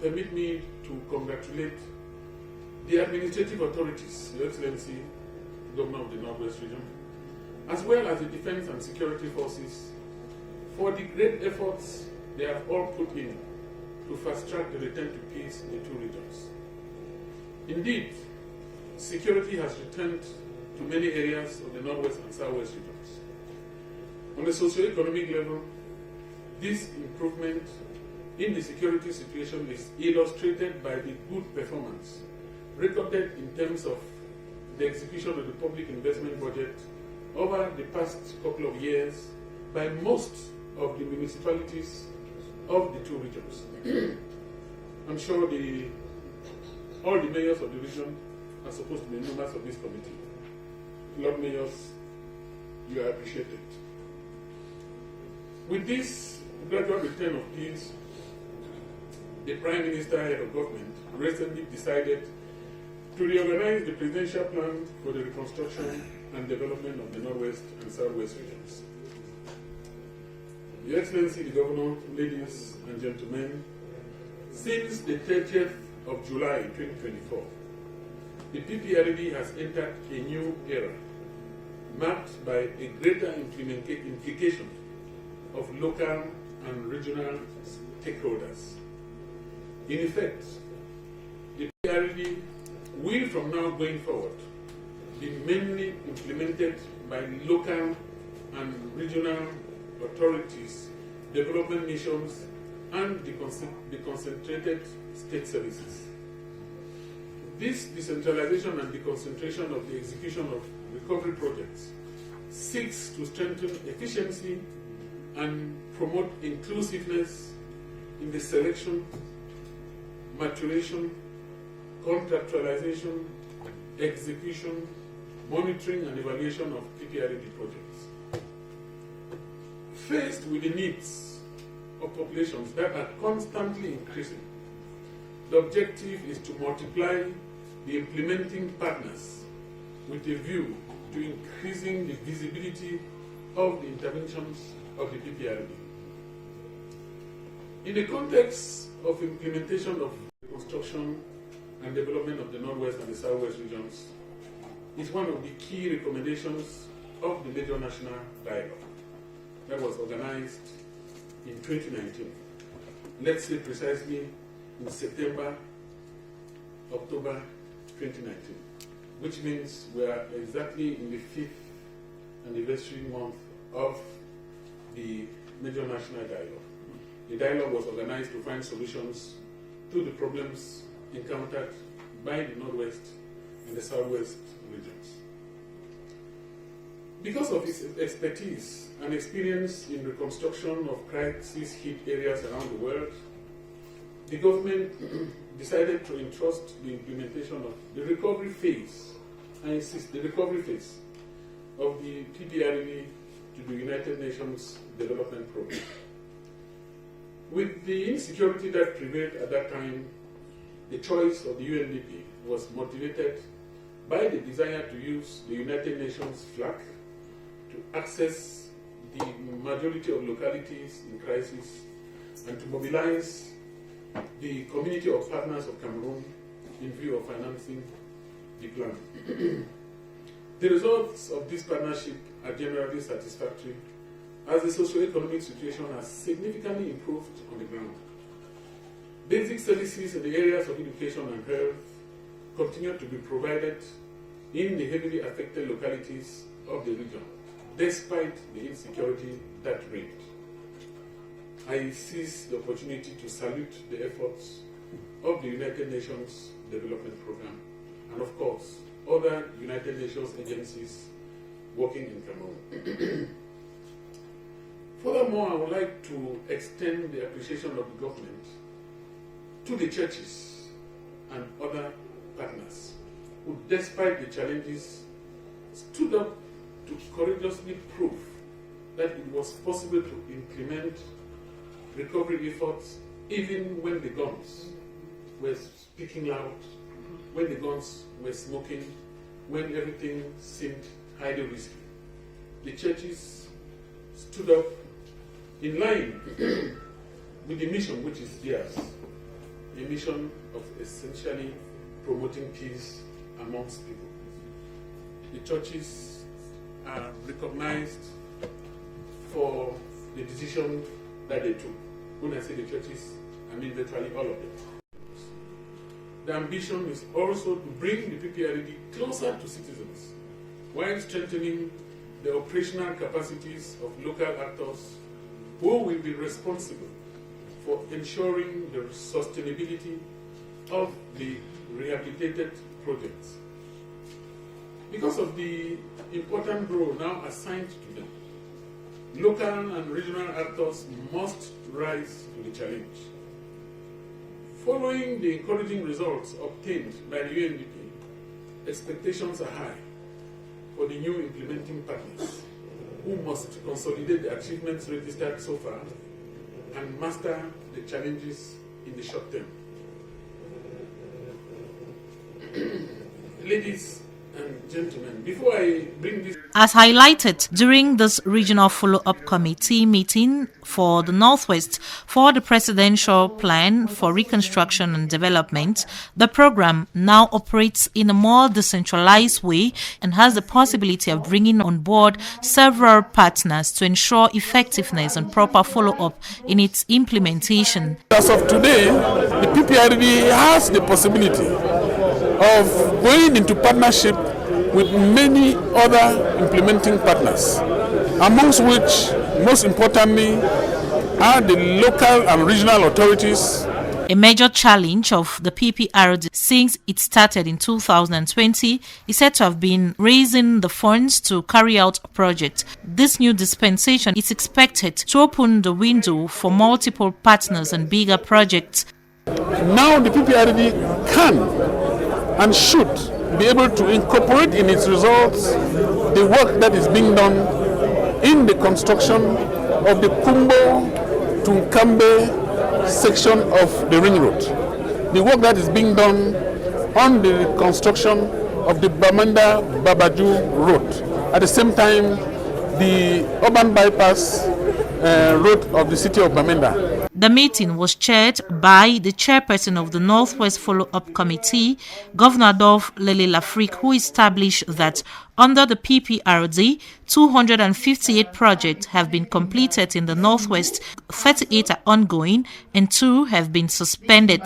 permit me to congratulate the administrative authorities, Your Excellency, Governor of the Northwest Region, as well as the defense and security forces, for the great efforts they have all put in to fast-track the return to peace in the two regions. Indeed, security has returned to many areas of the Northwest and Southwest regions. On the socio-economic level, this improvement in the security situation is illustrated by the good performance recorded in terms of the execution of the public investment budget over the past couple of years by most of the municipalities of the two regions. I'm sure all the mayors of the region are supposed to be members of this committee. Lord Mayors, you are appreciated. With this gradual return of peace, the Prime Minister, head of government, recently decided to reorganize the presidential plan for the reconstruction and development of the Northwest and Southwest regions. Your Excellency, the Governor, ladies and gentlemen, since the 30th of July 2024, the PPRD has entered a new era, marked by a greater implication of local and regional stakeholders. In effect, the PPRD will from now going forward be mainly implemented by local and regional authorities, development missions, and the concentrated state services. This decentralization and deconcentration of the execution of recovery projects seeks to strengthen efficiency and promote inclusiveness in the selection, maturation, contractualization, execution, monitoring, and evaluation of PPRD projects. Faced with the needs of populations that are constantly increasing, the objective is to multiply the implementing partners with a view to increasing the visibility of the interventions of the PPRD. In the context of implementation of reconstruction and development of the Northwest and the Southwest regions, is one of the key recommendations of the major national dialogue that was organized in 2019. Let's say precisely in September, October 2019, which means we are exactly in the 5th anniversary month of the major national dialogue. The dialogue was organized to find solutions to the problems encountered by the Northwest and the Southwest regions. Because of its expertise and experience in reconstruction of crisis-hit areas around the world, the government decided to entrust the implementation of the recovery phase, I insist, the recovery phase of the PPRD to the United Nations Development Program. With the insecurity that prevailed at that time, the choice of the UNDP was motivated by the desire to use the United Nations flag to access the majority of localities in crisis and to mobilize the community of partners of Cameroon in view of financing the plan. The results of this partnership are generally satisfactory, as the socio-economic situation has significantly improved on the ground. Basic services in the areas of education and health continue to be provided in the heavily affected localities of the region, despite the insecurity that reigned. I seize the opportunity to salute the efforts of the United Nations Development Program and, of course, other United Nations agencies working in Cameroon. Furthermore, I would like to extend the appreciation of the government to the churches and other partners who, despite the challenges, stood up to courageously prove that it was possible to implement recovery efforts even when the guns were speaking loud, when the guns were smoking, when everything seemed highly risky. The churches stood up in line with the mission which is theirs a mission of essentially promoting peace amongst people. The churches are recognized for the decision that they took. When I say the churches, I mean virtually all of them. The ambition is also to bring the PPRD closer to citizens while strengthening the operational capacities of local actors who will be responsible for ensuring the sustainability of the rehabilitated projects. Because of the important role now assigned to them, local and regional actors must rise to the challenge. Following the encouraging results obtained by the UNDP, expectations are high for the new implementing partners, who must consolidate the achievements registered so far and master the challenges in the short term. Ladies and gentlemen, before I bring this... As highlighted during this regional follow-up committee meeting for the Northwest for the Presidential Plan for Reconstruction and Development, the program now operates in a more decentralized way and has the possibility of bringing on board several partners to ensure effectiveness and proper follow-up in its implementation. As of today, the PPRD has the possibility of going into partnership with many other implementing partners, amongst which, most importantly, are the local and regional authorities. A major challenge of the PPRD since it started in 2020 is said to have been raising the funds to carry out a project. This new dispensation is expected to open the window for multiple partners and bigger projects. Now the PPRD can and should be able to incorporate in its results the work that is being done in the construction of the Kumbo to Nkambe section of the ring road, the work that is being done on the construction of the Bamenda-Babaju road. At the same time, the urban bypass road of the city of Bamenda. The meeting was chaired by the chairperson of the Northwest Follow-Up Committee, Governor Adolphe Lele Lafrique, who established that under the PPRD, 258 projects have been completed in the Northwest, 38 are ongoing, and 2 have been suspended.